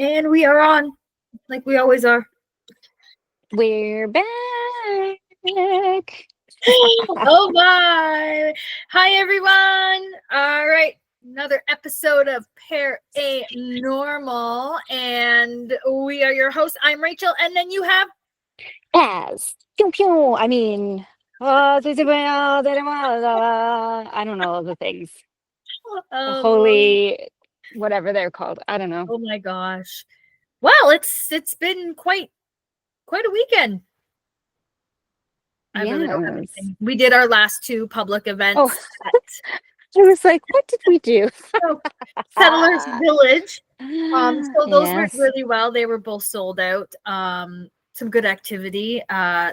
And we are on, like we always are. We're back. Oh my! Hi everyone. All right, another episode of Paranormal, and we are your hosts. I'm Rachel, and then you have As pew pew. I mean, I don't know the things. The holy, whatever they're called. I don't know. Oh my gosh! Well, it's been quite a weekend. I really don't have anything. We did our last two public events. Oh, I was like, what did we do? Settlers Village. So those went Yes. really well. They were both sold out. Some good activity.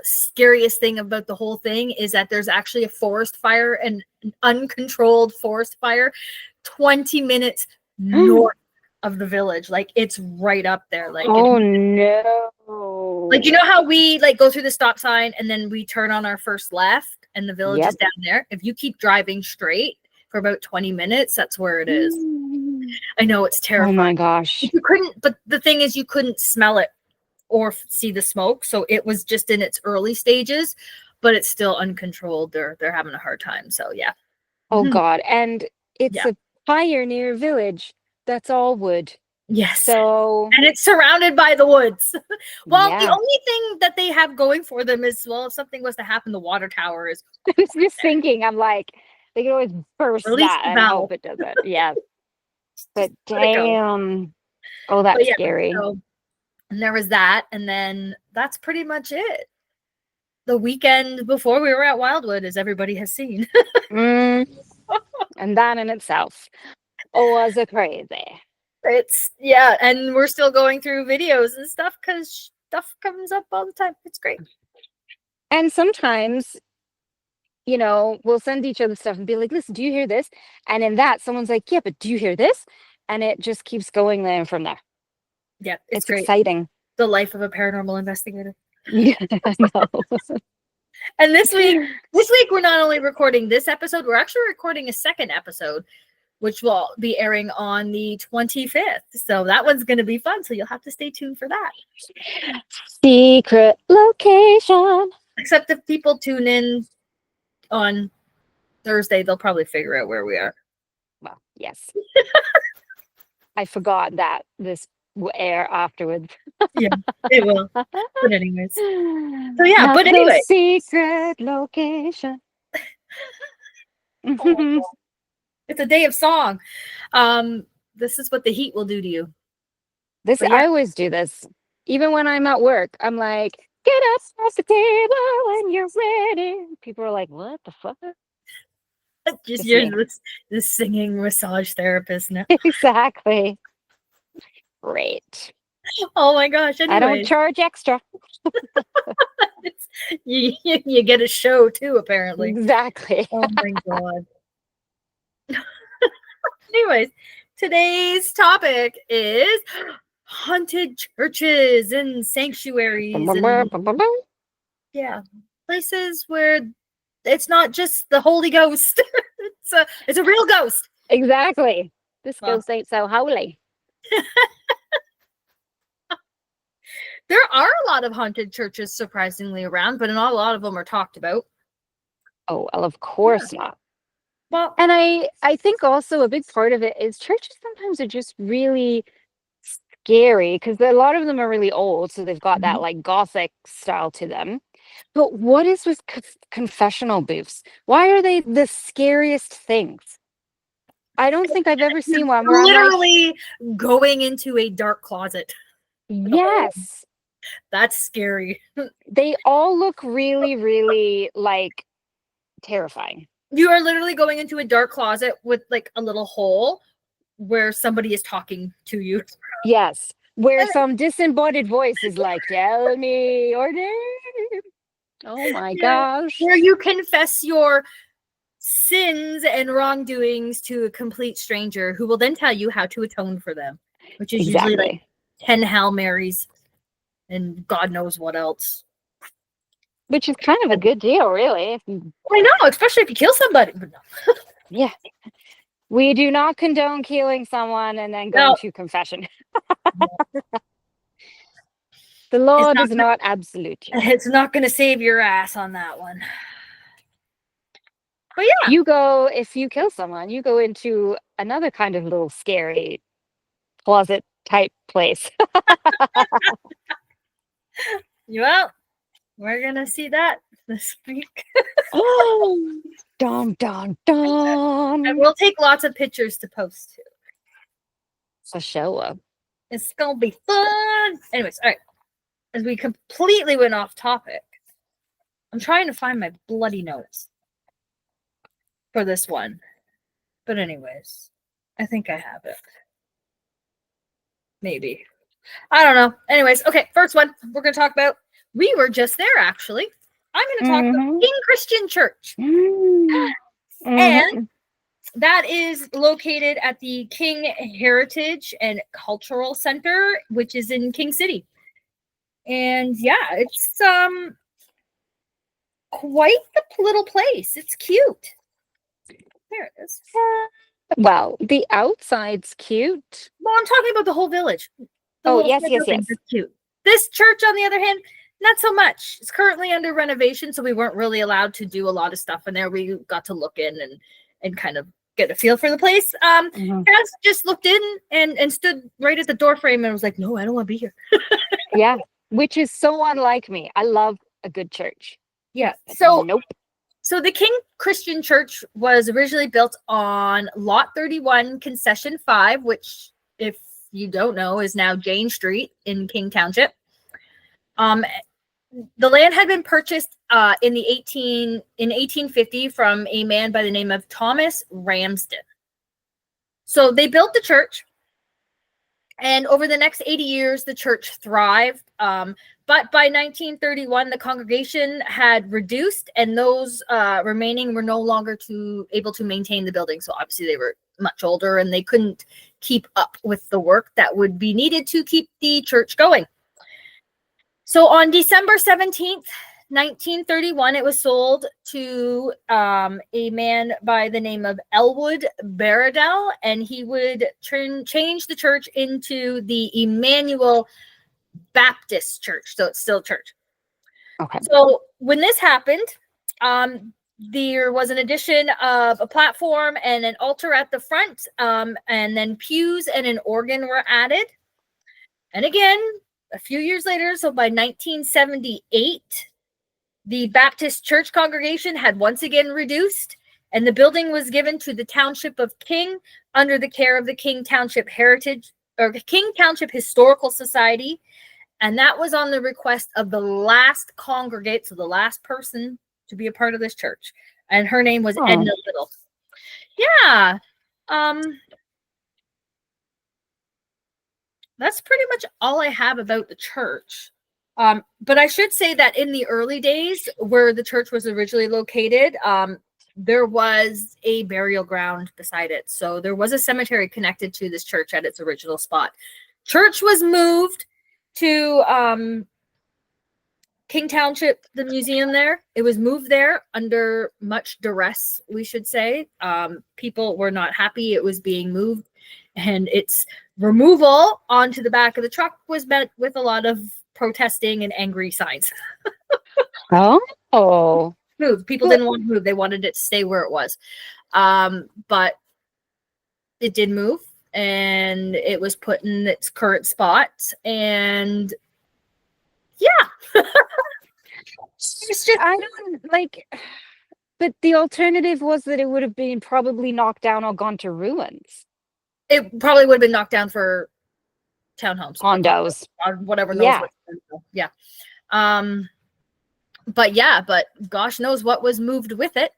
Scariest thing about the whole thing is that there's actually a forest fire, an uncontrolled forest fire, 20 minutes north of the village. Like it's right up there. Like oh no. Like you know how we like go through the stop sign and then we turn on our first left and the village is down there. If you keep driving straight for about 20 minutes, that's where it is. I know it's terrifying. Oh my gosh. You couldn't, but the thing is you couldn't smell it or see the smoke. So it was just in its early stages, but it's still uncontrolled. They're having a hard time. So yeah. Oh God. And it's a pioneer village. That's all wood. Yes. So and it's surrounded by the woods. Well, the only thing that they have going for them is, well, if something was to happen, the water tower is. I was just thinking, I'm like, they could always burst that and hope it doesn't. Yeah. But damn. Oh, that's scary. So, and there was that, and then that's pretty much it. The weekend before we were at Wildwood, as everybody has seen. And that in itself was a crazy. It's and we're still going through videos and stuff because stuff comes up all the time. It's great. And sometimes, you know, we'll send each other stuff and be like, listen, do you hear this? And in that, someone's like, yeah, but do you hear this? And it just keeps going there from there. Yeah, it's great. Exciting. The life of a paranormal investigator. Yeah, I know. And this week we're not only recording this episode, we're actually recording a second episode, which will be airing on the 25th. So that one's going to be fun. So you'll have to stay tuned for that. Secret location. Except if people tune in on Thursday, they'll probably figure out where we are. Well, yes. I forgot that this will air afterwards. Yeah, it will. But anyways. So yeah, not but anyway. Secret location. It's a day of song. This is what the heat will do to you. I always do this. Even when I'm at work, I'm like, get up off the table when you're ready. People are like, what the fuck? You're this singing massage therapist now. Exactly. Great. Oh my gosh. Anyways. I don't charge extra. you get a show too, apparently. Exactly. Oh my God. Anyways, today's topic is haunted churches and sanctuaries. And, places where it's not just the Holy Ghost. It's a real ghost. Exactly. This ghost ain't so holy. There are a lot of haunted churches surprisingly around, but not a lot of them are talked about. Oh, well, of course not. Well, and I think also a big part of it is churches sometimes are just really scary because a lot of them are really old, so they've got that like gothic style to them. But what is with confessional booths? Why are they the scariest things? I don't think I've ever seen one where literally going into a dark closet. Yes. That's scary. They all look really, really like terrifying. You are literally going into a dark closet with like a little hole where somebody is talking to you. Yes. Where some disembodied voice is like, tell me your name. Oh my gosh. Where you confess your sins and wrongdoings to a complete stranger who will then tell you how to atone for them, which is usually like 10 Hail Marys and God knows what else. Which is kind of a good deal, really. I know, especially if you kill somebody. Yeah. We do not condone killing someone and then going No, to confession. no, The law does not absolute you. it's not going to save your ass on that one. But yeah, You go, if you kill someone, you go into another kind of little scary closet type place. well, we're going to see that this week. Oh, dun, dun, And dun. we'll take lots of pictures to post too. For sure. It's going to be fun. Anyways, all right. As we completely went off topic, I'm trying to find my bloody notes for this one. But anyways, I think I have it. Maybe. I don't know. Anyways, okay, first one we're going to talk about. We were just there, actually. I'm going to talk about King Christian Church. And that is located at the King Heritage and Cultural Center, which is in King City. And yeah, it's quite the little place. It's cute. There it is. Well, the outside's cute. Well, I'm talking about the whole village. Oh, yes. It's cute. This church, on the other hand, not so much. It's currently under renovation, so we weren't really allowed to do a lot of stuff in there. We got to look in and kind of get a feel for the place. Cass just looked in and stood right at the door frame and was like, "No, I don't want to be here." Yeah, which is so unlike me. I love a good church. Yeah. So nope. So the King Christian Church was originally built on Lot 31, Concession 5, which, if you don't know, is now Jane Street in King Township. The land had been purchased in 1850 from a man by the name of Thomas Ramsden. So they built the church, and over the next 80 years, the church thrived. But by 1931, the congregation had reduced, and those remaining were no longer able to maintain the building. So obviously they were much older, and they couldn't keep up with the work that would be needed to keep the church going. So on December 17th, 1931, it was sold to a man by the name of Elwood Baradell, and he would change the church into the Emmanuel Baptist Church. So it's still a church. Okay. So when this happened, there was an addition of a platform and an altar at the front, and then pews and an organ were added. And again, a few years later, so by 1978, the Baptist church congregation had once again reduced, and the building was given to the Township of King under the care of the King Township Historical Society. And that was on the request of the last congregate, so the last person to be a part of this church. And her name was Edna Little. Yeah. That's pretty much all I have about the church. But I should say that in the early days where the church was originally located, there was a burial ground beside it. So there was a cemetery connected to this church at its original spot. Church was moved to King Township, the museum there. It was moved there under much duress, we should say. People were not happy it was being moved, and its removal onto the back of the truck was met with a lot of protesting and angry signs. People didn't want to move. They wanted it to stay where it was. But it did move, and it was put in its current spot. And yeah. It's just, I don't like, but the alternative was that it would have been probably knocked down or gone to ruins. It probably would have been knocked down for townhomes, condos, or whatever. Yeah. But gosh knows what was moved with it.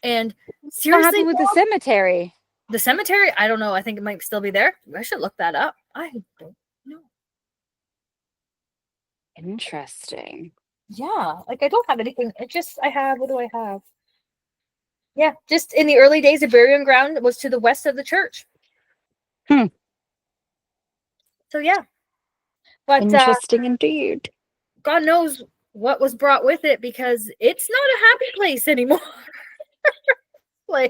And seriously, what happened with the cemetery? The cemetery, I don't know. I think it might still be there. I should look that up. I don't know. Interesting. Yeah, like I don't have anything. What do I have? Yeah, just in the early days, the burial ground was to the west of the church. So yeah, but interesting indeed. God knows what was brought with it, because it's not a happy place anymore.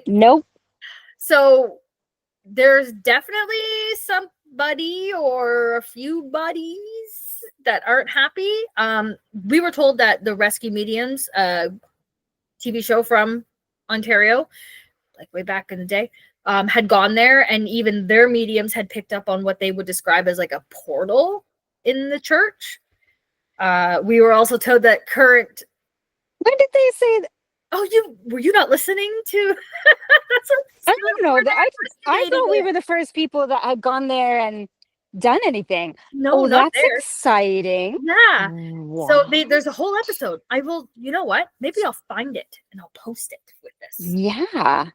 Nope. So there's definitely somebody or a few buddies that aren't happy. We were told that the Rescue Mediums, TV show from Ontario, like way back in the day, had gone there, and even their mediums had picked up on what they would describe as like a portal in the church. We were also told that current. When did they say that? Oh, were you not listening to? That's I don't know. I thought we were the first people that had gone there and done anything. No, Oh, not that's there. exciting. Yeah. Wow. So there's a whole episode. I will. You know what? Maybe I'll find it and I'll post it with this. Yeah.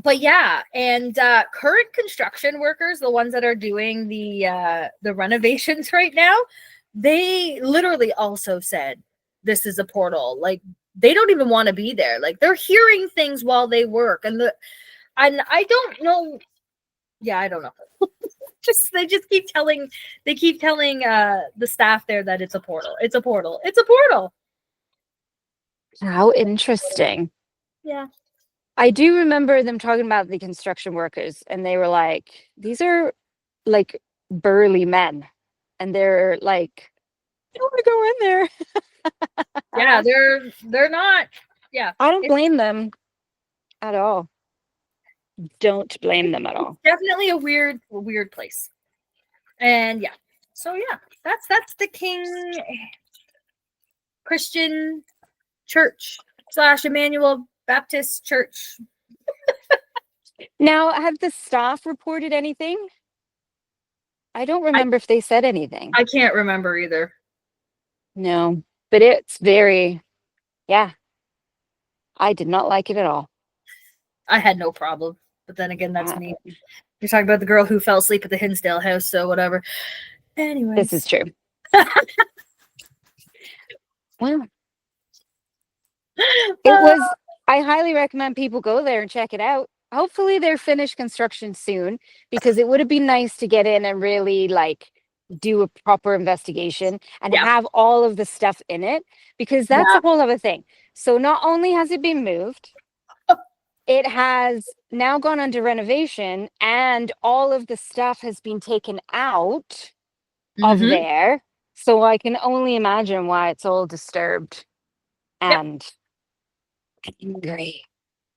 But yeah, and current construction workers, the ones that are doing the renovations right now, they literally also said this is a portal. Like they don't even want to be there. Like they're hearing things while they work, and I don't know. Yeah, I don't know. They keep telling the staff there that it's a portal. It's a portal. It's a portal. How interesting. Yeah. I do remember them talking about the construction workers, and they were like, these are like burly men. And they're like, I don't want to go in there. Yeah, they're not. Yeah. I don't blame them at all. Don't blame them at all. Definitely a weird place. And yeah. So yeah, that's the King Christian Church / Emmanuel Baptist Church. Now, have the staff reported anything? I don't remember if they said anything. I can't remember either. No, but it's very, yeah. I did not like it at all. I had no problem. But then again, that's me. You're talking about the girl who fell asleep at the Hinsdale house, so whatever. Anyway. This is true. Well, I highly recommend people go there and check it out. Hopefully they're finished construction soon, because it would have been nice to get in and really like do a proper investigation and have all of the stuff in it, because that's a whole other thing. So not only has it been moved, it has now gone under renovation, and all of the stuff has been taken out of there. So I can only imagine why it's all disturbed and angry.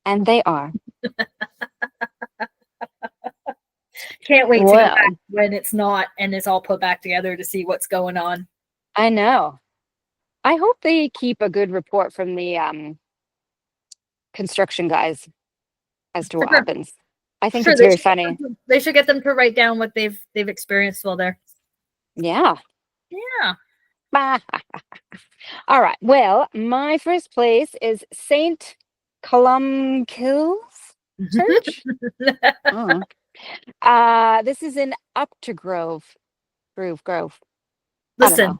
And they are. Can't wait to go back when it's not and it's all put back together to see what's going on. I know. I hope they keep a good report from the construction guys as to what happens. I think it's very funny. They should get them to write down what they've experienced while there. Yeah. Yeah. All right. Well, my first place is St. Columkille's Church. This is in Uptergrove. Grove. Listen,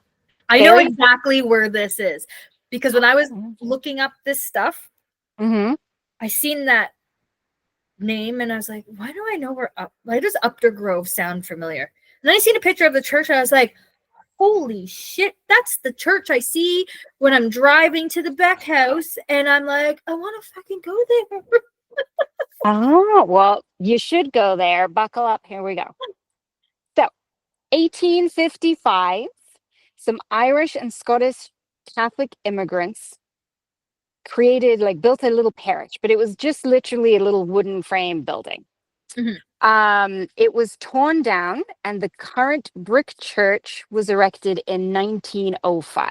I know exactly where this is, because when I was looking up this stuff, I seen that name and I was like, why do I know why does Uptergrove sound familiar? And then I seen a picture of the church and I was like, holy shit, that's the church I see when I'm driving to the Beck house, and I'm like, I want to fucking go there. Oh, well, you should go there. Buckle up. Here we go. So, 1855, some Irish and Scottish Catholic immigrants built a little parish, but it was just literally a little wooden frame building. It was torn down, and the current brick church was erected in 1905.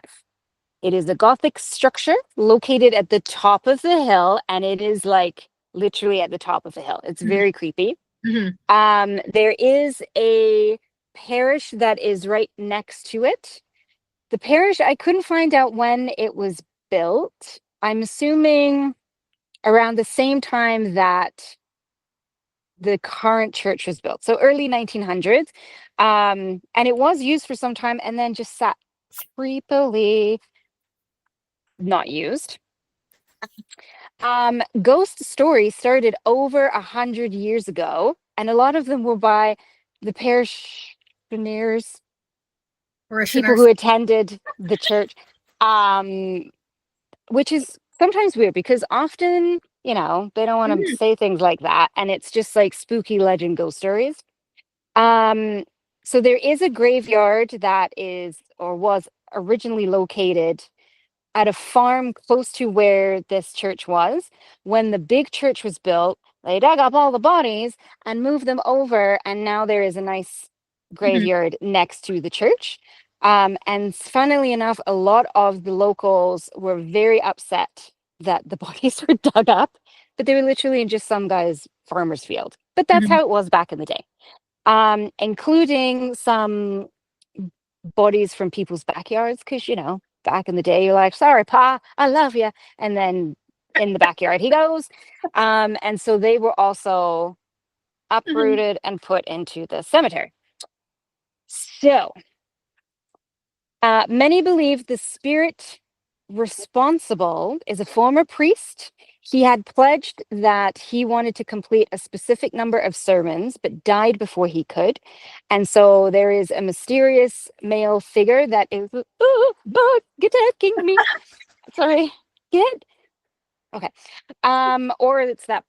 It is a Gothic structure located at the top of the hill, and it is like literally at the top of the hill. It's very creepy. There is a parish that is right next to it. The parish, I couldn't find out when it was built. I'm assuming around the same time that the current church was built, so early 1900s, and it was used for some time and then just sat creepily not used. Ghost stories started over 100 years ago, and a lot of them were by the parishioners, people who attended the church, which is sometimes weird, because often you know, they don't want to Mhm. say things like that. And it's just like spooky legend ghost stories. Um, so there is a graveyard that is or was originally located at a farm close to where this church was. When the big church was built, they dug up all the bodies and moved them over, and now there is a nice Mhm. graveyard next to the church. And funnily enough, a lot of the locals were very upset that the bodies were dug up, but they were literally in just some guy's farmer's field. But that's Mhm. how it was back in the day, including some bodies from people's backyards. Because, you know, back in the day, you're like, sorry, Pa, I love you. And then in the backyard he goes. And so they were also Mhm. uprooted and put into the cemetery. So many believe the spirit responsible is a former priest. He had pledged that he wanted to complete a specific number of sermons, but died before he could. And so there is a mysterious male figure that is, oh, bug attacking me. Sorry, get okay. Or it's that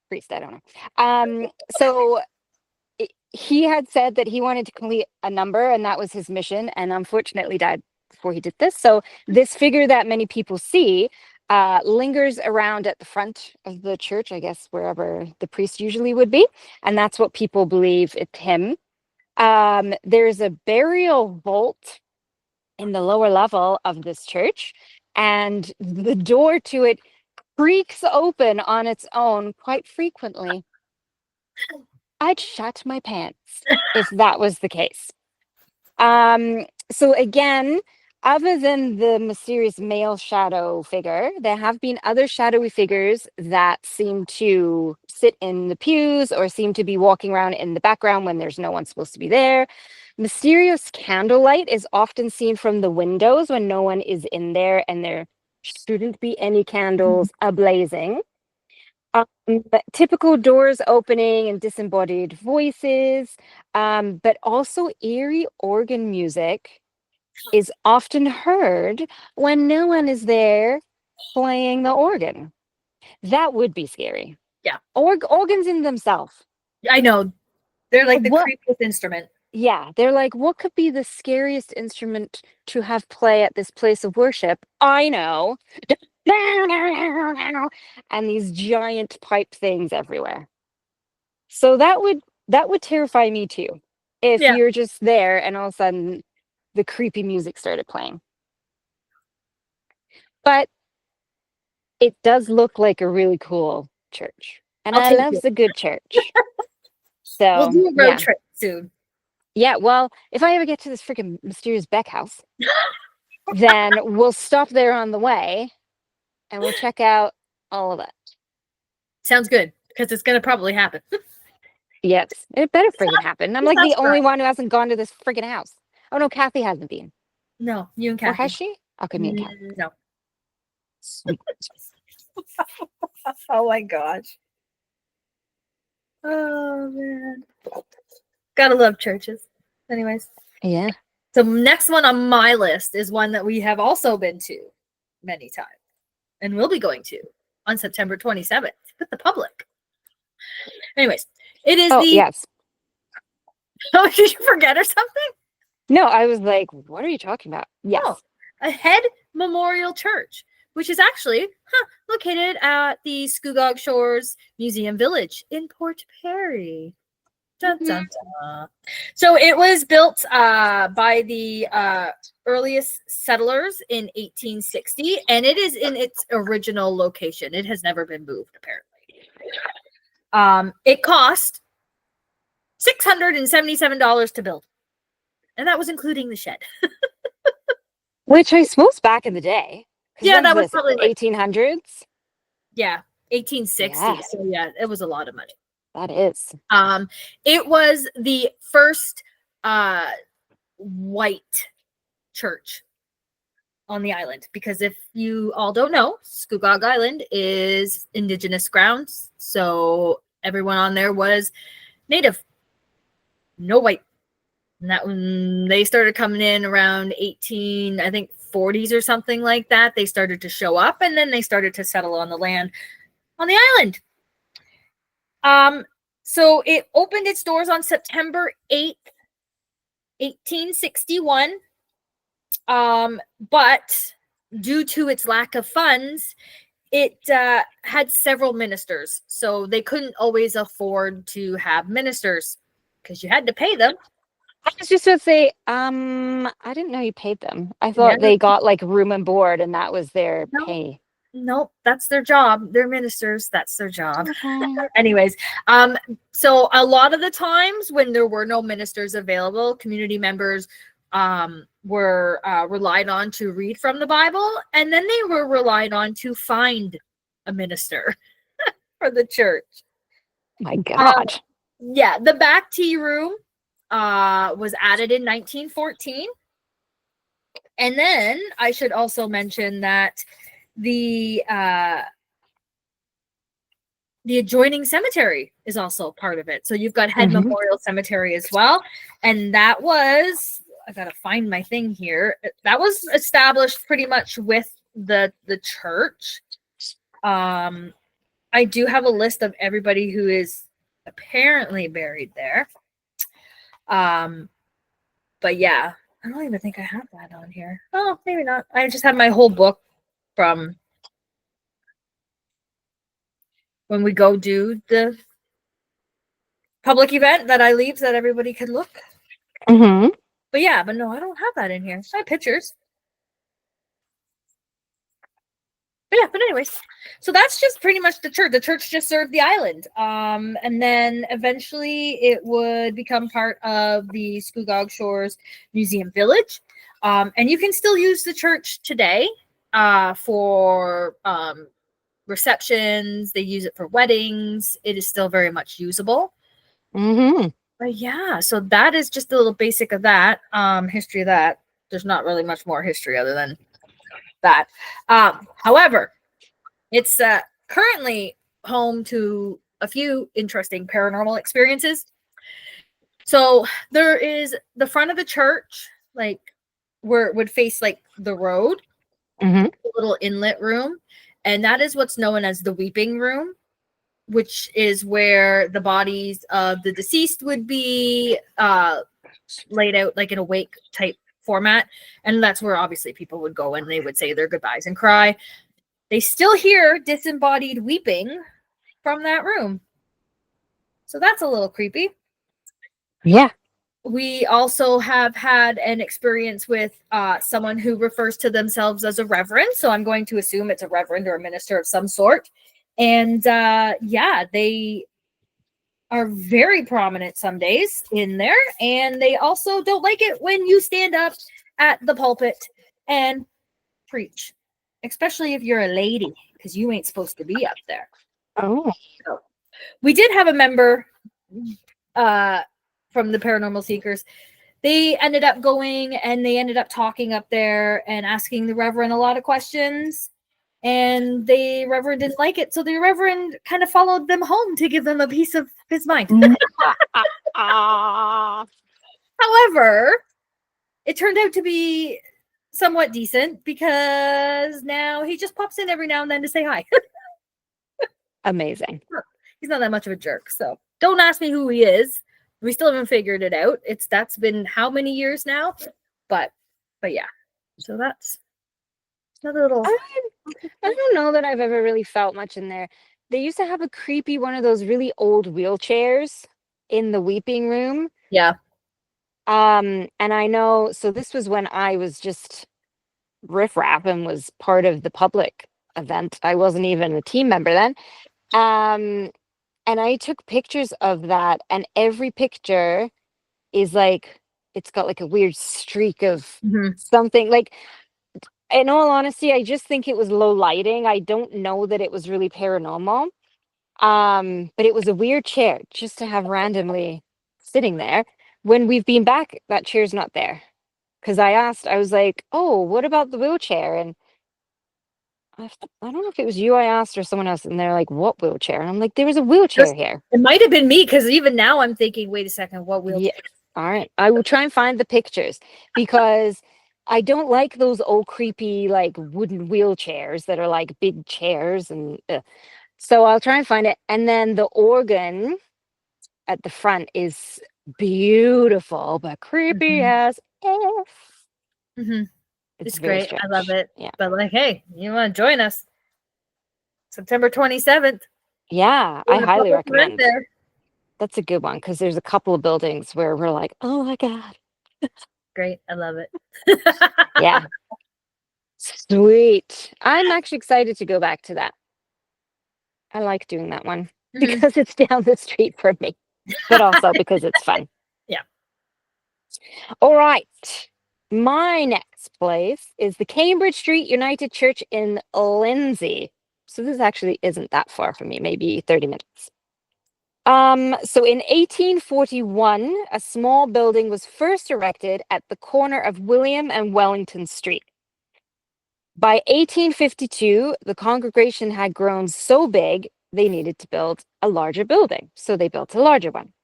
priest. I don't know. So he had said that he wanted to complete a number and that was his mission, and unfortunately died before he did this. So this figure that many people see lingers around at the front of the church, I guess wherever the priest usually would be, and that's what people believe it's him. There's a burial vault in the lower level of this church, and the door to it creaks open on its own quite frequently. I'd shut my pants if that was the case. So again, other than the mysterious male shadow figure, there have been other shadowy figures that seem to sit in the pews or seem to be walking around in the background when there's no one supposed to be there. Mysterious candlelight is often seen from the windows when no one is in there and there shouldn't be any candles ablazing. But typical doors opening and disembodied voices, but also eerie organ music is often heard when no one is there playing the organ. That would be scary. Yeah, Organs in themselves. I know. They're like the What? creepiest instrument. Yeah, they're like, what could be the scariest instrument to have play at this place of worship? I know. And these giant pipe things everywhere. So that would terrify me too. If Yeah. you're just there and all of a sudden the creepy music started playing. But it does look like a really cool church. And I'll I take loves it. a good church. We'll So do a road yeah. trip soon. Yeah, well, if I ever get to this freaking mysterious Beck house, then we'll stop there on the way and we'll check out all of it. Sounds good because it's gonna probably happen. Yes, it better freaking happen. I'm Just like the us only trying. one who hasn't gone to this freaking house. Oh no, Kathy hasn't been. No, you and Or has Kathy. she? Okay, me and Kathy. No. Sweet. Oh my gosh. Oh man. Gotta love churches. Anyways. Yeah. So next one on my list is one that we have also been to many times and will be going to on September 27th with the public. Anyways, it is Oh, the yes. oh, did you forget or something? No, I was like, what are you talking about? Oh, Yes. a Head Memorial Church, which is actually located at the Scugog Shores Museum Village in Port Perry. Dun, dun, dun. So it was built by the earliest settlers in 1860, and it is in its original location. It has never been moved, apparently. It cost $677 to build, and that was including the shed. Which I suppose back in the day. Because Yeah, when's that was this? probably like 1800s? 1860. Yeah, So yeah, it was a lot of money. that is. It was the first white church on the island, because if you all don't know, Scugog Island is indigenous grounds, so everyone on there was native, no white. And that when they started coming in around 18, I think 40s or something like that, they started to show up, and then they started to settle on the land on the island. So it opened its doors on September 8th, 1861. But due to its lack of funds, it had several ministers. So they couldn't always afford to have ministers because you had to pay them. I was just going to say, I didn't know you paid them. I thought Yeah. they got like room and board and that was their No. pay. Nope, that's their job. They're ministers. That's their job. Okay. Anyways, so a lot of the times when there were no ministers available, community members were relied on to read from the Bible, and then they were relied on to find a minister for the church. My God. Yeah, the back tea room was added in 1914. And then I should also mention that the adjoining cemetery is also part of it. So you've got Head Memorial Cemetery as well. And that was, I gotta find my thing here. That was established pretty much with the church. I do have a list of everybody who is apparently buried there. But yeah, I don't even think I have that on here. Oh, maybe not. I just have my whole book from when we go do the public event that I leave so that everybody can look. But yeah, but no, I don't have that in here. I have pictures. But yeah, but anyways, so that's just pretty much the church. The church just served the island. And then eventually it would become part of the Scugog Shores Museum Village. And you can still use the church today for receptions. They use it for weddings. It is still very much usable. But yeah, so that is just a little basic of that. History of that. There's not really much more history other than that. However, it's currently home to a few interesting paranormal experiences. So there is the front of the church, like where it would face like the road, a little inlet room, and that is what's known as the weeping room, which is where the bodies of the deceased would be laid out like in a wake type format. And that's where obviously people would go and they would say their goodbyes and cry. They still hear disembodied weeping from that room. So that's a little creepy. Yeah. We also have had an experience with someone who refers to themselves as a reverend. So I'm going to assume it's a reverend or a minister of some sort. And yeah, they are very prominent some days in there. And they also don't like it when you stand up at the pulpit and preach, especially if you're a lady, because you ain't supposed to be up there. Oh. So, we did have a member from the Paranormal Seekers. They ended up going and they ended up talking up there and asking the Reverend a lot of questions. And the Reverend didn't like it. So the Reverend kind of followed them home to give them a piece of his mind. However, it turned out to be somewhat decent because now he just pops in every now and then to say hi. Amazing. He's not that much of a jerk. So don't ask me who he is. We still haven't figured it out. That's been how many years now? But yeah. So that's another little. I don't know that I've ever really felt much in there. They used to have a creepy one of those really old wheelchairs in the weeping room. Yeah. And I know, so this was when I was just riffraff and was part of the public event. I wasn't even a team member then. And I took pictures of that, and every picture is like, it's got like a weird streak of something. Like, in all honesty, I just think it was low lighting. I don't know that it was really paranormal. But it was a weird chair just to have randomly sitting there. When we've been back, that chair's not there. Because I was like, oh, what about the wheelchair? And I don't know if it was you I asked or someone else, and they're like, what wheelchair? And I'm like, there was a wheelchair here. It might have been me, because even now I'm thinking, wait a second, what wheelchair? Yeah. All right. I will try and find the pictures, because I don't like those old creepy like wooden wheelchairs that are like big chairs. And So I'll try and find it. And then the organ at the front is beautiful, but creepy Mhm. as F. Mhm. It's It's very great. I love strange. it. Yeah. But like, hey, you want to join us? September 27th. Yeah, I Doing a highly public right recommend. there. That's a good one because there's a couple of buildings where we're like, oh my God. Great. I love it. Yeah. Sweet. I'm actually excited to go back to that. I like doing that one Mhm. because it's down the street from me, but also because it's fun. Yeah. All right. My next place is the Cambridge Street United Church in Lindsay. So this actually isn't that far from me, maybe 30 minutes. So in 1841, a small building was first erected at the corner of William and Wellington Street. By 1852, the congregation had grown so big, they needed to build a larger building. So they built a larger one.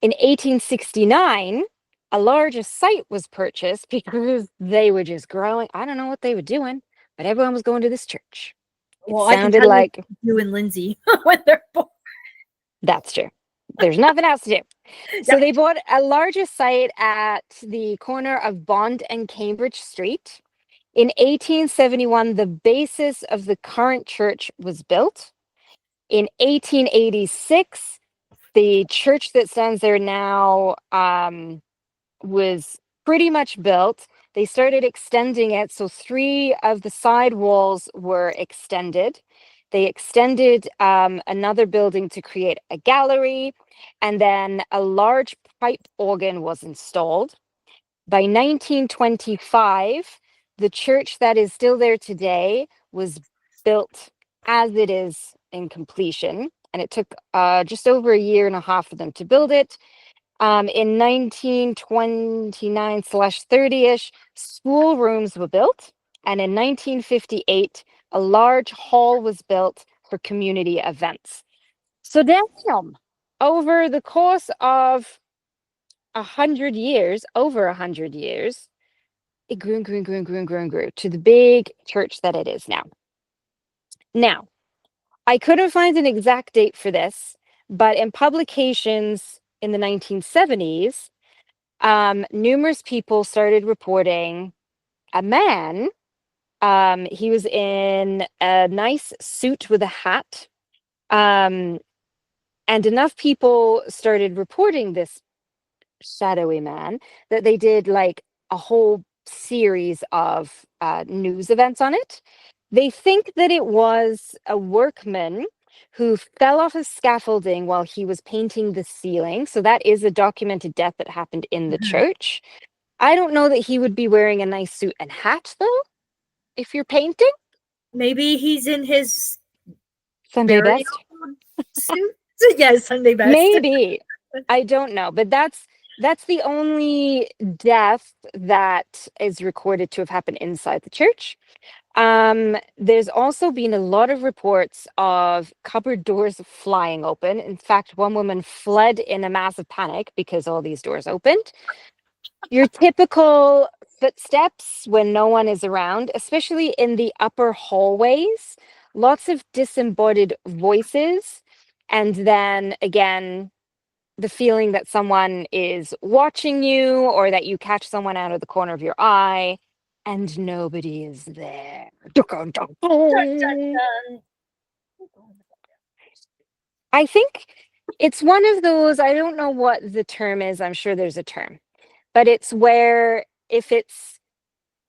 In 1869, a larger site was purchased because they were just growing. I don't know what they were doing, but everyone was going to this church. It Well, I can sounded tell you like you and Lindsay when they're born. that's true. There's nothing else to do. So Yep. they bought a larger site at the corner of Bond and Cambridge Street. In 1871, the basis of the current church was built. In 1886, the church that stands there now was pretty much built. They started extending it. So 3 of the side walls were extended. They extended another building to create a gallery, and then a large pipe organ was installed. By 1925, the church that is still there today was built as it is in completion. And it took just over a year and a half for them to build it. In 1929/30-ish, school rooms were built. And in 1958, a large hall was built for community events. So damn, over the course of 100 years, over 100 years, it grew and grew and grew and grew and grew and grew to the big church that it is now. Now, I couldn't find an exact date for this, but in publications in the 1970s, numerous people started reporting a man. He was in a nice suit with a hat. Um, and enough people started reporting this shadowy man that they did like a whole series of news events on it. They think that it was a workman who fell off a scaffolding while he was painting the ceiling. So that is a documented death that happened in the Mhm. church. I don't know that he would be wearing a nice suit and hat though, if you're painting. Maybe he's in his Sunday burial best. suit. Yeah, Sunday best. Maybe. I don't know, but that's the only death that is recorded to have happened inside the church. There's also been a lot of reports of cupboard doors flying open. In fact, one woman fled in a massive panic because all these doors opened. Your typical footsteps when no one is around, especially in the upper hallways, lots of disembodied voices. And then again, the feeling that someone is watching you or that you catch someone out of the corner of your eye and nobody is there. Dun, dun, Dun, dun, dun. dun. I think it's one of those, I don't know what the term is, I'm sure there's a term, but it's where if it's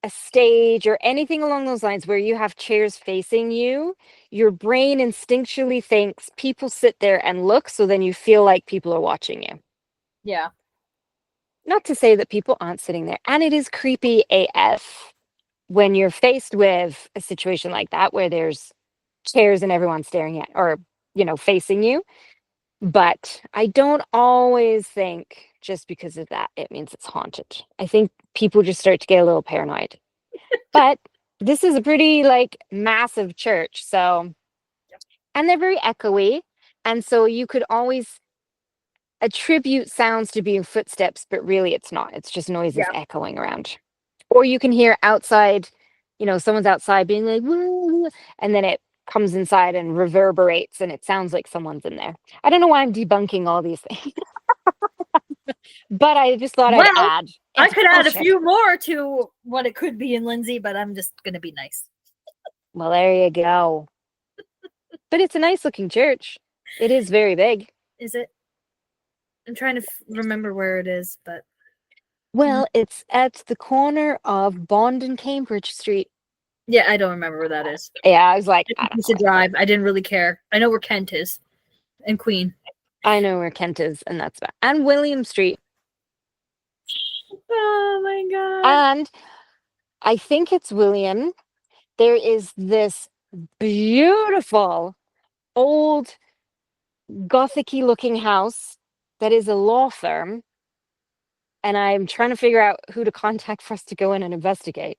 a stage or anything along those lines where you have chairs facing you, your brain instinctually thinks people sit there and look, so then you feel like people are watching you. Yeah. Not to say that people aren't sitting there. And it is creepy AF when you're faced with a situation like that where there's chairs and everyone's staring at or, facing you. But I don't always think just because of that, it means it's haunted. I think people just start to get a little paranoid. But this is a pretty like massive church. So, and they're very echoey. And so you could always attribute sounds to being footsteps, but really it's not. It's just noises Yeah. echoing around. Or you can hear outside, someone's outside being like, woo, and then it comes inside and reverberates, and it sounds like someone's in there. I don't know why I'm debunking all these things, but I just thought I'd Well, add. I It's could add a bullshit. few more to what it could be in Lindsay, but I'm just gonna be nice. Well, there you go. But it's a nice looking church. It is very big. Is it? I'm trying to remember where it is, but Well, it's at the corner of Bond and Cambridge Street. yeah, I don't remember where that is. Yeah, I was like, I It's don't a know. drive. I didn't really care. I know where Kent is and Queen. I know where Kent is, and that's about. And William Street. Oh my god. And I think it's William. There is this beautiful old gothic-y looking house that is a law firm. And I'm trying to figure out who to contact for us to go in and investigate.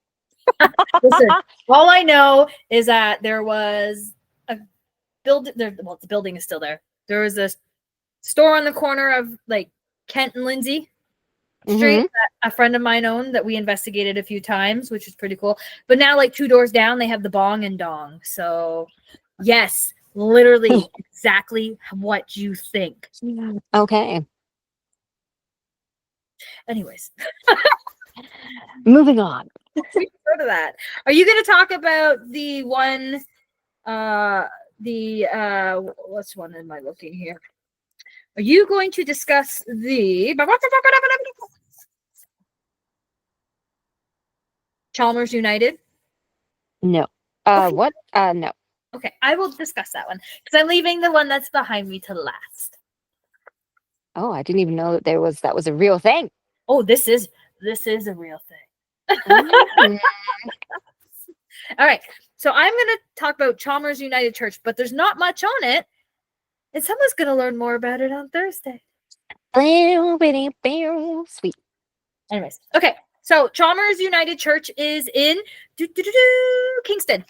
Listen, all I know is that there was a building there. Well, the building is still there. There was a store on the corner of like Kent and Lindsay Street that a friend of mine owned that we investigated a few times, which is pretty cool. But now, like 2 doors down, they have the Bong and Dong. So, yes, literally exactly what you think. Okay. Anyways, Moving on. we can go to that. Are you going to talk about the one? What's one am I looking here? Are you going to discuss the Chalmers United? No. Okay. What? No. Okay, I will discuss that one because I'm leaving the one that's behind me to last. Oh, I didn't even know that was a real thing. Oh, this is a real thing. Mm. All right, so I'm going to talk about Chalmers United Church, but there's not much on it, and someone's going to learn more about it on Thursday. Sweet. Anyways, okay, so Chalmers United Church is in Kingston.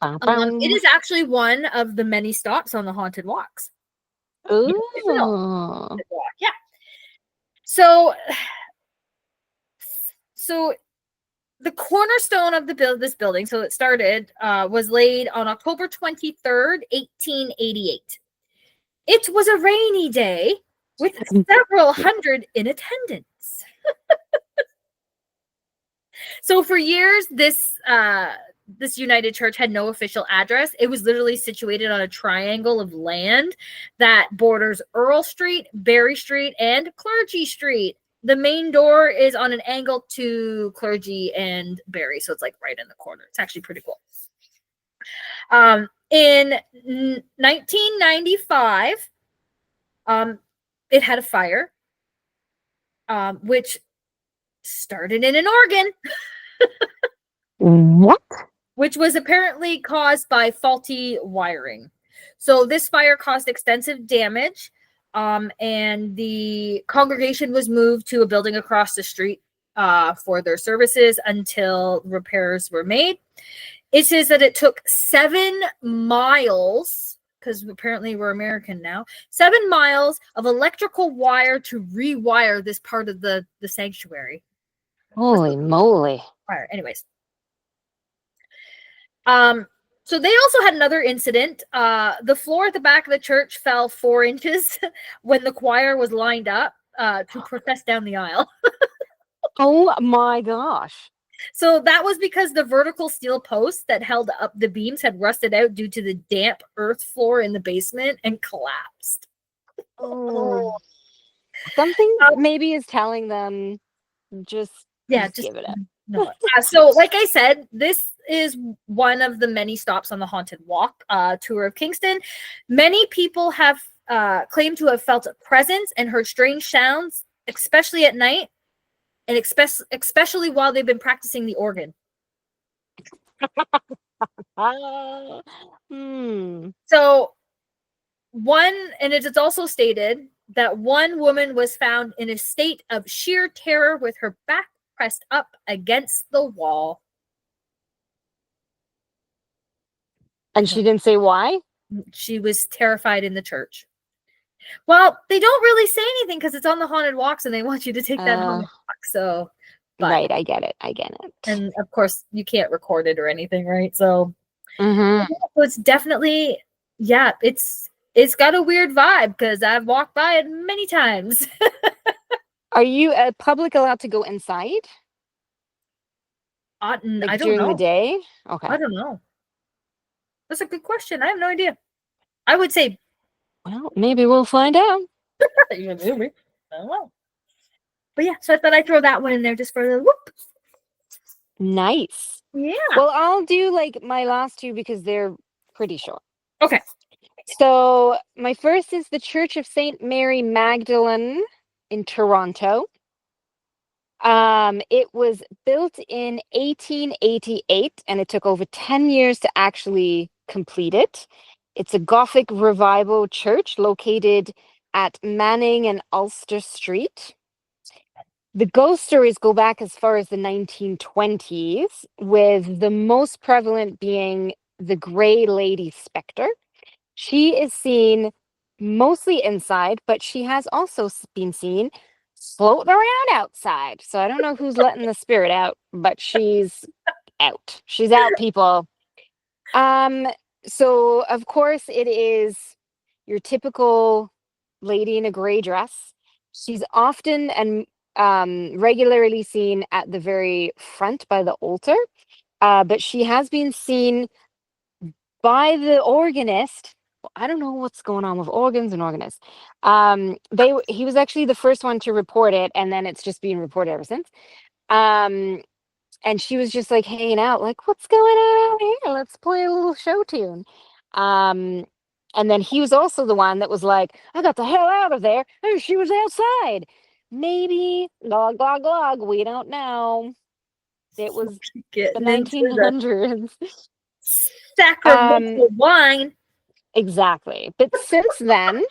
It is actually one of the many stops on the Haunted Walks. Ooh. Yeah. So the cornerstone of this building, so it started, was laid on October 23rd, 1888. It was a rainy day with several hundred in attendance. So for years, this United Church had no official address. It was literally situated on a triangle of land that borders Earl Street, Berry Street, and Clergy Street. The main door is on an angle to Clergy and Berry, so it's like right in the corner. It's actually pretty cool. In 1995, it had a fire, which started in an organ. What? Which was apparently caused by faulty wiring. So this fire caused extensive damage, and the congregation was moved to a building across the street for their services until repairs were made. It says that it took 7 miles, because apparently we're American now, 7 miles of electrical wire to rewire this part of the sanctuary. Holy moly. Fire. Anyways. So they also had another incident. The floor at the back of the church fell 4 inches when the choir was lined up to protest down the aisle. Oh my gosh. So that was because the vertical steel posts that held up the beams had rusted out due to the damp earth floor in the basement and collapsed. Oh. Something maybe is telling them just give it up. No. So, like I said, this is one of the many stops on the Haunted Walk tour of Kingston. Many people have claimed to have felt a presence and heard strange sounds, especially at night, and especially while they've been practicing the organ. So, and it is also stated that one woman was found in a state of sheer terror with her back pressed up against the wall. And she didn't say why? She was terrified in the church. Well, they don't really say anything because it's on the Haunted Walks and they want you to take that Haunted Walk. So, right, I get it. And of course, you can't record it or anything, right? So, Mm-hmm. So it's definitely, yeah, it's got a weird vibe because I've walked by it many times. Are you public allowed to go inside? I Like don't during the know. day? Okay. I don't know. That's a good question. I have no idea. I would say Well, maybe we'll find out. you knew me. I don't know. But yeah, so I thought I'd throw that one in there just for the whoop. Nice. Yeah. Well, I'll do like my last two because they're pretty short. Okay. So my first is the Church of Saint Mary Magdalene in Toronto. It was built in 1888 and it took over 10 years to actually complete it. It's a Gothic revival church located at Manning and Ulster Street. The ghost stories go back as far as the 1920s, with the most prevalent being the Grey Lady specter. She is seen mostly inside, but she has also been seen floating around outside. So I don't know who's letting the spirit out, but she's out. She's out, people. Um, so of course it is your typical lady in a gray dress. She's often and regularly seen at the very front by the altar, but she has been seen by the organist. I don't know what's going on with organs and organists. He was actually the first one to report it, and then it's just been reported ever since. Um, and she was just like hanging out, like, what's going on out here? Let's play a little show tune. Um, and then he was also the one that was like, I got the hell out of there. And she was outside. Maybe, glog, glog, glog. We don't know. It was the Getting into the 1900s. Um, sacramental wine. exactly. But since then,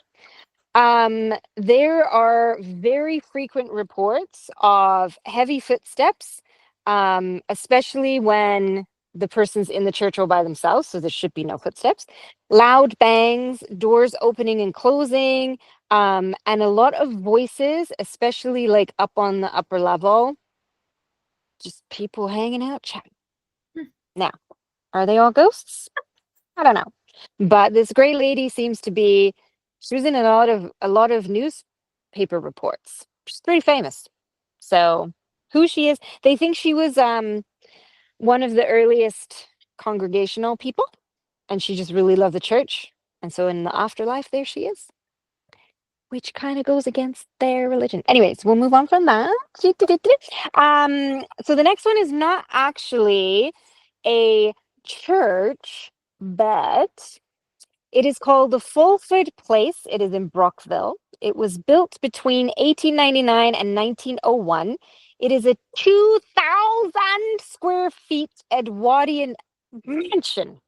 there are very frequent reports of heavy footsteps, especially when the person's in the church all by themselves, so there should be no footsteps. Loud bangs, doors opening and closing, and a lot of voices, especially like up on the upper level. Just people hanging out, chatting. Now, are they all ghosts? I don't know. But this gray lady seems to be, she was in a lot of newspaper reports. She's pretty famous. So who she is, they think she was one of the earliest congregational people, and she just really loved the church. And so in the afterlife, there she is, which kind of goes against their religion. Anyways, we'll move on from that. So the next one is not actually a church, but it is called the Fulford Place. It is in Brockville. It was built between 1899 and 1901. It is a 2,000 square feet Edwardian mansion.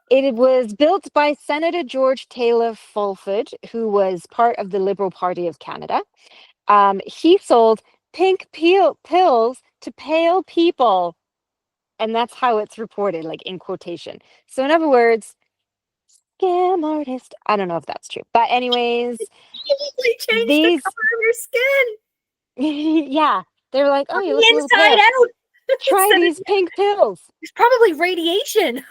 It was built by Senator George Taylor Fulford, who was part of the Liberal Party of Canada. He sold pink pills to pale people. And that's how it's reported, like in quotation. So in other words, scam artist. I don't know if that's true. But anyways, They changed the these color of your skin yeah, they're like, oh, from you the look a little inside pale. out. Try Instead of, these pink pills. it's probably radiation.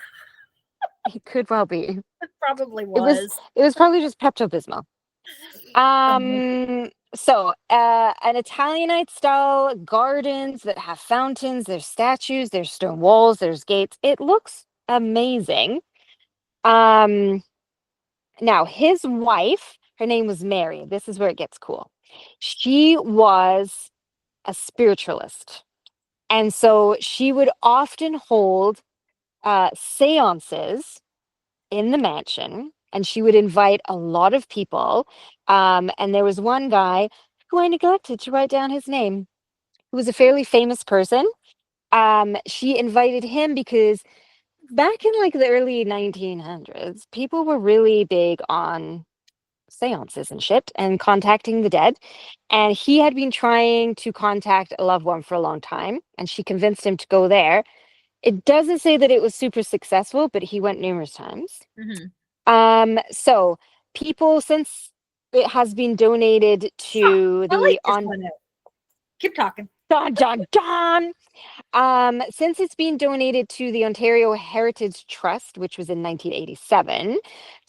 It could well be. It probably It was was. it was probably just Pepto-Bismol. So an Italianate style gardens that have fountains, there's statues, there's stone walls, there's gates. It looks amazing. Um Now, his wife, her name was Mary. This is where it gets cool. She was a spiritualist. And so she would often hold seances in the mansion, and she would invite a lot of people. And there was one guy who I neglected to write down his name, who was a fairly famous person. She invited him because back in like the early 1900s, people were really big on seances and shit and contacting the dead. And he had been trying to contact a loved one for a long time, and she convinced him to go there. It doesn't say that it was super successful, but he went numerous times. So people, since it has been donated to My light the just on went out. Keep talking. Dun, dun, dun. Since it's been donated to the Ontario Heritage Trust, which was in 1987,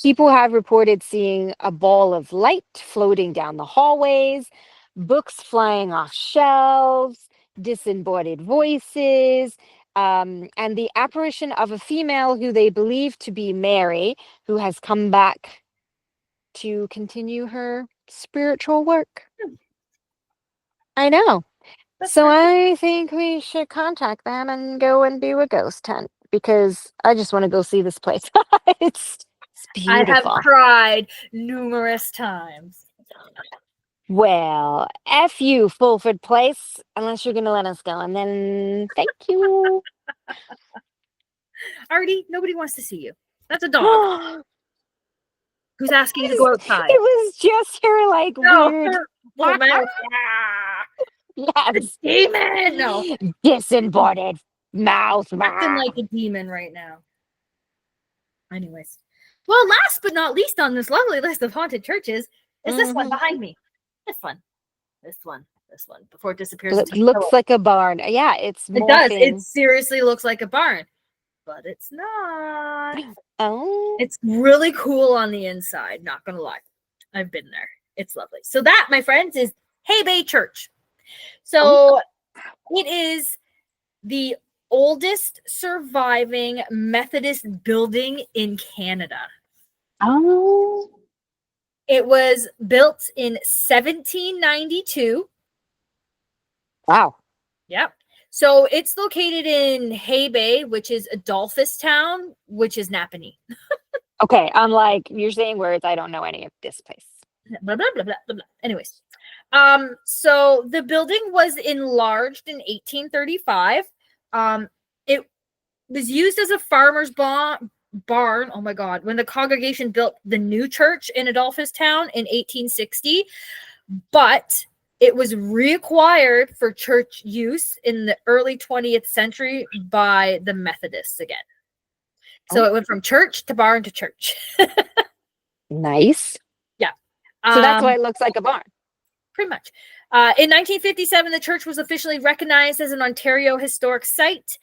people have reported seeing a ball of light floating down the hallways, books flying off shelves, disembodied voices, and the apparition of a female who they believe to be Mary, who has come back to continue her spiritual work. I know. That's So nice. I think we should contact them and go and do a ghost hunt because I just want to go see this place. It's I have beautiful. cried numerous times. Well, F you, Fulford Place, unless you're going to let us go. And then thank you. Artie, nobody wants to see you. That's a dog it who's asking to go outside. was just her like No, weird. her little mouth. Ah, Yes. demon. No, Disembodied mouth. acting like a demon right now. Anyways, well, last but not least on this lovely list of haunted churches is this one behind me. This one. Before it disappears. It looks like a barn. Yeah, it's It does. morphing. It seriously looks like a barn, but it's not. Oh. It's really cool on the inside, not gonna lie. I've been there. It's lovely. So that, my friends, is Hay Bay Church. So it is the oldest surviving Methodist building in Canada. Oh. It was built in 1792. Wow. Yep. So it's located in Hay Bay, which is Adolphustown, which is Napanee. Okay, I'm like, you're saying words. I don't know any of this place. Blah, blah, blah, blah, blah, blah. Anyways, so the building was enlarged in 1835. It was used as a farmer's barn. Oh my God. When the congregation built the new church in Adolphustown in 1860, but it was reacquired for church use in the early 20th century by the Methodists again. So it went from church to barn to church. Nice. Yeah. So that's why it looks like a barn. Pretty much. In 1957, the church was officially recognized as an Ontario historic site.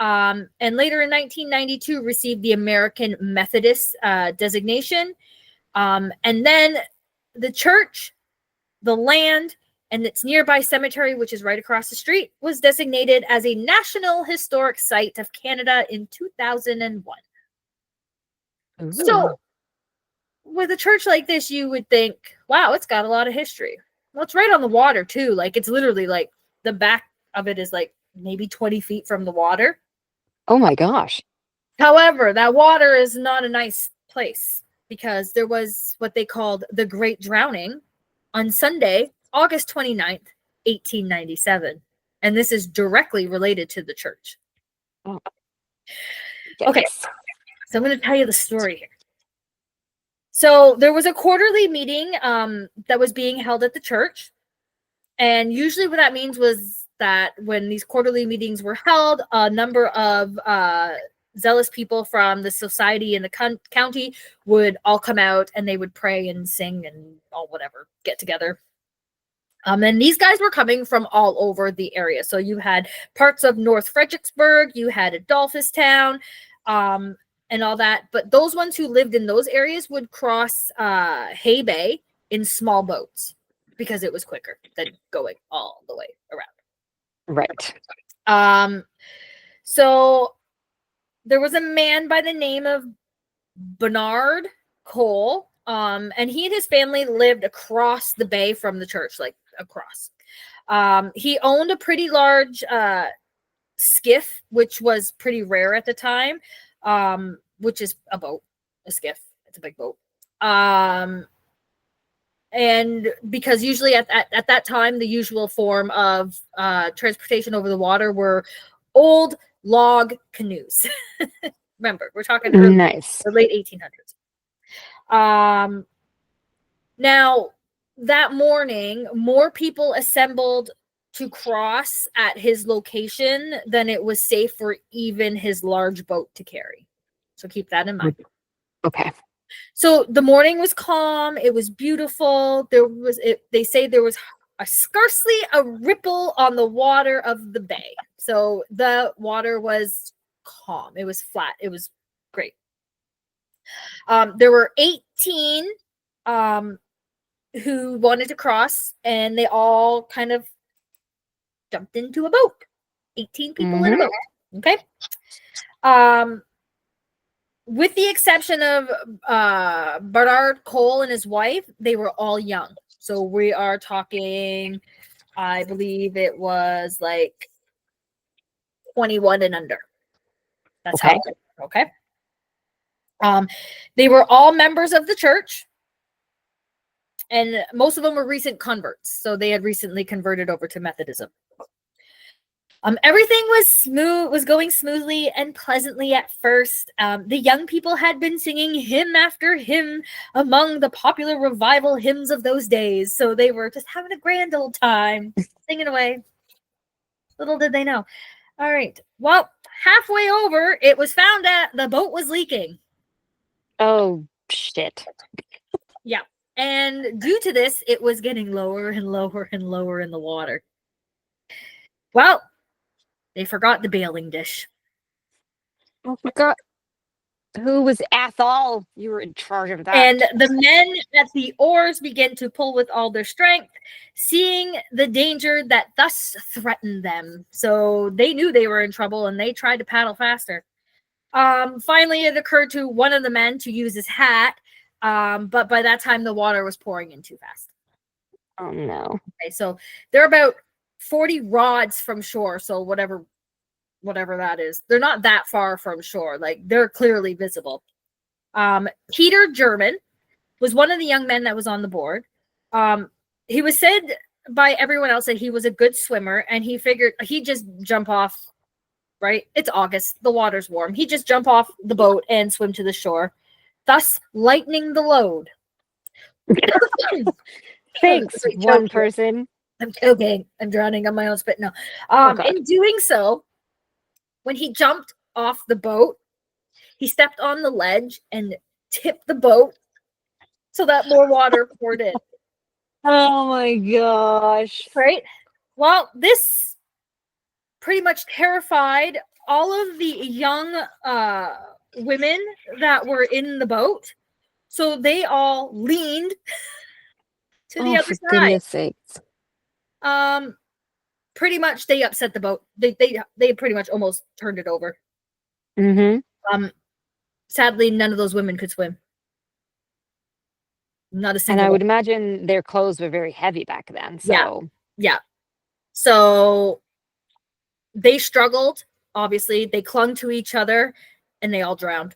And later in 1992, received the American Methodist designation. And then the church, the land, and its nearby cemetery, which is right across the street, was designated as a National Historic Site of Canada in 2001. Ooh. So, with a church like this, you would think, wow, it's got a lot of history. Well, it's right on the water, too. Like, it's literally like the back of it is like maybe 20 feet from the water. Oh my gosh. However, that water is not a nice place because there was what they called the Great Drowning on Sunday, August 29th, 1897. And this is directly related to the church. Oh. Okay, so I'm going to tell you the story here. So there was a quarterly meeting that was being held at the church. And usually what that means was that when these quarterly meetings were held, a number of zealous people from the society and the county would all come out and they would pray and sing and all whatever, get together. And these guys were coming from all over the area. So you had parts of North Fredericksburg, you had Adolphustown, and all that. But those ones who lived in those areas would cross Hay Bay in small boats because it was quicker than going all the way around. Right. So there was a man by the name of Bernard Cole, and he and his family lived across the bay from the church, like across. He owned a pretty large skiff, which was pretty rare at the time, which is a boat, a skiff. It's a big boat. And because usually at that time, the usual form of transportation over the water were old log canoes. Remember, we're talking Nice. the late 1800s. Now, that morning, more people assembled to cross at his location than it was safe for even his large boat to carry. So keep that in mind. Okay. So the morning was calm. It was beautiful. They say there was scarcely a ripple on the water of the bay. So the water was calm. It was flat. It was great. There were 18 who wanted to cross, and they all kind of jumped into a boat. 18 people in a boat. Okay. With the exception of Bernard Cole and his wife, they were all young. So we are talking, I believe it was like 21 and under. That's Okay. how. Okay. They were all members of the church, and most of them were recent converts. So they had recently converted over to Methodism. Everything was going smoothly and pleasantly at first. The young people had been singing hymn after hymn among the popular revival hymns of those days. So they were just having a grand old time, singing away. Little did they know. All right. Well, halfway over, it was found that the boat was leaking. Oh, shit. Yeah. And due to this, it was getting lower and lower and lower in the water. Well, they forgot the bailing dish. Oh my God. Who was Athol? You were in charge of that. And the men at the oars began to pull with all their strength, seeing the danger that thus threatened them. So they knew they were in trouble, and they tried to paddle faster. Finally, it occurred to one of the men to use his hat, but by that time, the water was pouring in too fast. Oh, no. Okay, so they're about 40 rods from shore, so whatever that is. They're not that far from shore. Like, they're clearly visible. Peter German was one of the young men that was on the board. He was said by everyone else that he was a good swimmer, and he figured he'd just jump off, right? It's August. The water's warm. He'd just jump off the boat and swim to the shore, thus lightening the load. Thanks, one person. I'm joking. I'm drowning on my own spit. No. In doing so, when he jumped off the boat, he stepped on the ledge and tipped the boat so that more water poured in. Oh my gosh. Right? Well, this pretty much terrified all of the young women that were in the boat. So they all leaned to the other for side. Goodness sakes. Pretty much they upset the boat. They pretty much almost turned it over. Sadly, none of those women could swim. Not a single. And I would imagine their clothes were very heavy back then. So yeah. So they struggled. Obviously, they clung to each other, and they all drowned.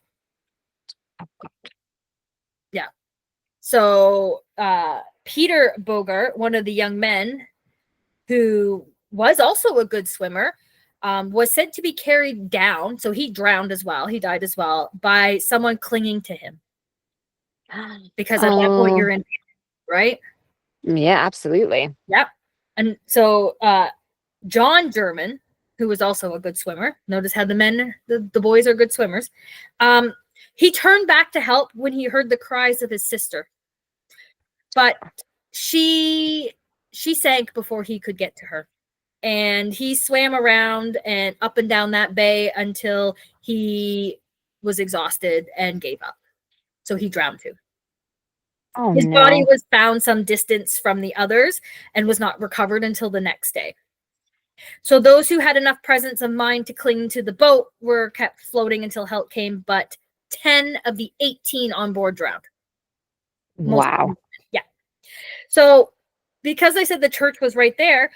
Yeah. So Peter Bogart, one of the young men, who was also a good swimmer, was said to be carried down. So he drowned as well. He died as well by someone clinging to him. Because at that point you're in, right? Yeah, absolutely. Yep. And so John German, who was also a good swimmer, notice how the boys are good swimmers. He turned back to help when he heard the cries of his sister. But she sank before he could get to her. And he swam around and up and down that bay until he was exhausted and gave up. So he drowned too. His body was found some distance from the others and was not recovered until the next day. So those who had enough presence of mind to cling to the boat were kept floating until help came, but 10 of the 18 on board drowned. Wow. Yeah. So because I said the church was right there,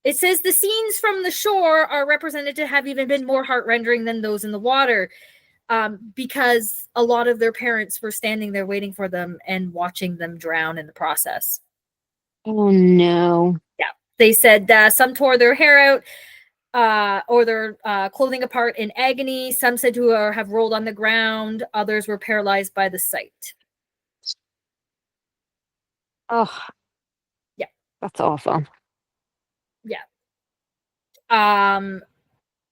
it says the scenes from the shore are represented to have even been more heart-rending than those in the water, because a lot of their parents were standing there waiting for them and watching them drown in the process. Oh, no. Yeah. They said some tore their hair out or their clothing apart in agony. Some said to have rolled on the ground. Others were paralyzed by the sight. Oh. Yeah. That's awful. Yeah.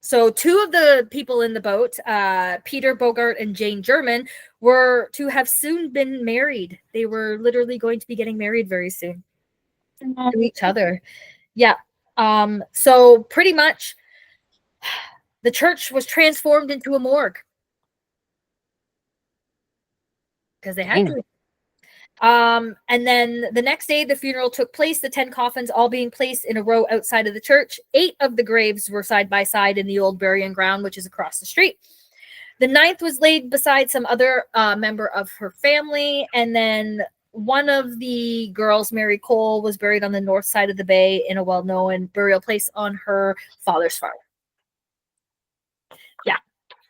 So two of the people in the boat, Peter Bogart and Jane German, were to have soon been married. They were literally going to be getting married very soon. to each other. Yeah. So pretty much the church was transformed into a morgue because they had Dang. to. And then the next day, the funeral took place, the 10 coffins all being placed in a row outside of the church. 8 of the graves were side by side in the old burying ground, which is across the street. The 9th was laid beside some other member of her family. And then one of the girls, Mary Cole, was buried on the north side of the bay in a well-known burial place on her father's farm. Yeah.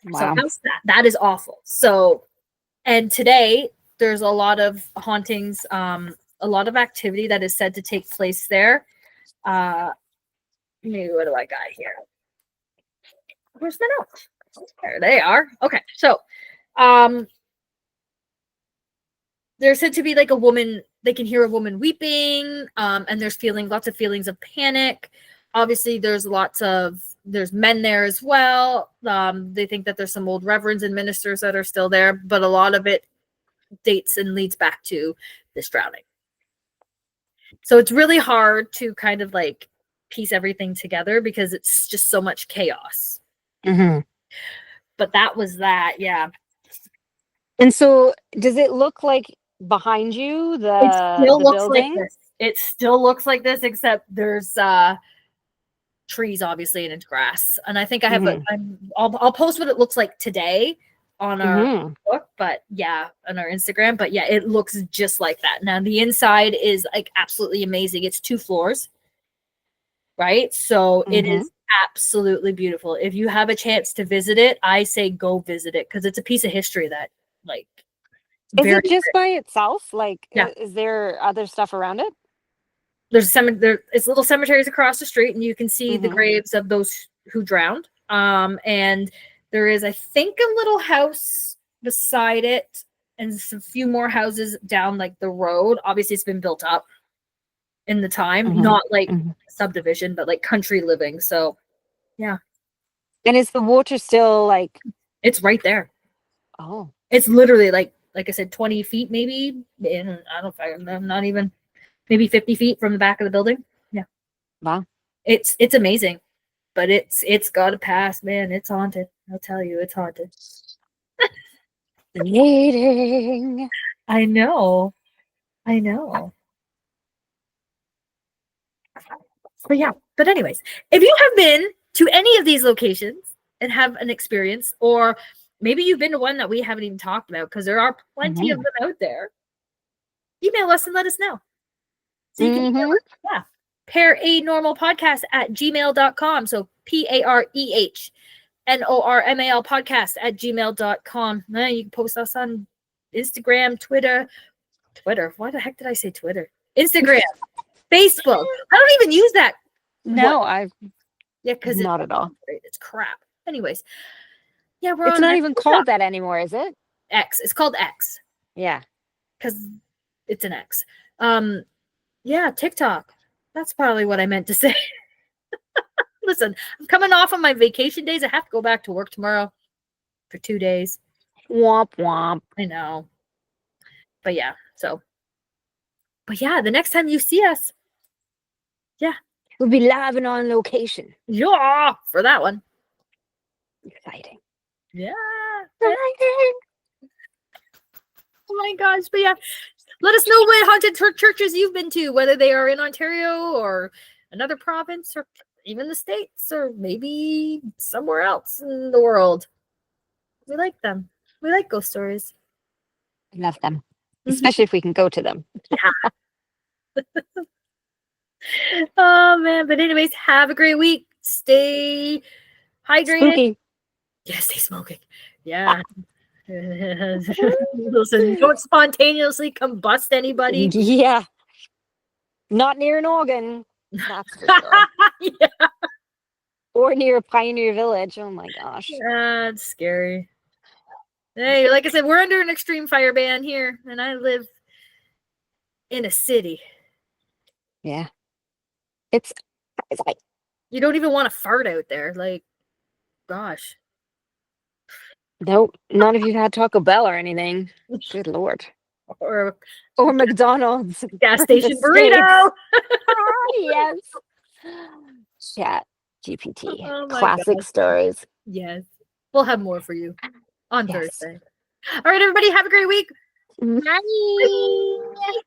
Wow. So how's that? That is awful. So, and today there's a lot of hauntings, a lot of activity that is said to take place there. Maybe what do I got here? Where's the notes? There they are. Okay, so there's said to be like a woman. They can hear a woman weeping, and there's lots of feelings of panic. Obviously, there's men there as well. They think that there's some old reverends and ministers that are still there, but a lot of it dates and leads back to this drowning. So it's really hard to kind of like piece everything together because it's just so much chaos. Mm-hmm. But that was that, yeah. And so, does it look like behind you It still looks building? like this. It still looks like this, except there's trees, obviously, and it's grass. And I think I have I'll post what it looks like today on our book, but yeah, on our Instagram. But yeah, it looks just like that. Now the inside is like absolutely amazing. It's 2 floors, right? So it is absolutely beautiful. If you have a chance to visit it, I say go visit it because it's a piece of history that like is it just by itself? Like, yeah. Is there other stuff around it? There's it's little cemeteries across the street, and you can see the graves of those who drowned. And there is, I think, a little house beside it, and a few more houses down like the road. Obviously, it's been built up in the time, not like subdivision, but like country living. So, yeah. And is the water still like? It's right there. Oh, it's literally like I said, 20 feet maybe. And I don't know, I'm not even. Maybe 50 feet from the back of the building. Yeah. Wow. It's amazing, but it's got to pass, man. It's haunted. I'll tell you, it's haunted. Waiting. I know. But yeah. But anyways, if you have been to any of these locations and have an experience, or maybe you've been to one that we haven't even talked about, because there are plenty of them out there, email us and let us know. So you can paranormalpodcast@gmail.com. So PAREHNORMAL podcast@gmail.com. Now you can post us on Instagram, Twitter. Why the heck did I say Twitter? Instagram, Facebook. I don't even use that. No, because not at all. It's crap. Anyways, yeah, it's not even called that anymore, is it? X. It's called X. Yeah, because it's an X. Yeah, TikTok. That's probably what I meant to say. Listen, I'm coming off of my vacation days. I have to go back to work tomorrow for 2 days. Womp womp. I know. But yeah, but yeah, the next time you see us, yeah, we'll be live and on location. Yeah, for that one. Exciting. Yeah. Exciting. Oh my gosh. But yeah, let us know what haunted churches you've been to, whether they are in Ontario or another province or even the States or maybe somewhere else in the world. We like them. We like ghost stories. I love them, especially if we can go to them. Yeah. Oh, man. But anyways, have a great week. Stay hydrated. Spooky. Yeah, stay smoking. Yeah. Listen, don't spontaneously combust anybody. Yeah. Not near an organ. That's for sure. Yeah. Or near a pioneer village. Oh my gosh. It's scary. Hey, like I said, we're under an extreme fire ban here, and I live in a city. Yeah. It's like you don't even want to fart out there. Like, gosh. Nope. None of you had Taco Bell or anything. Good Lord. or Or McDonald's. gas for the station States. burrito. Yes. Chat GPT. Oh my Classic gosh. stories. Yes. We'll have more for you on Yes. Thursday. All right, everybody, have a great week. Bye.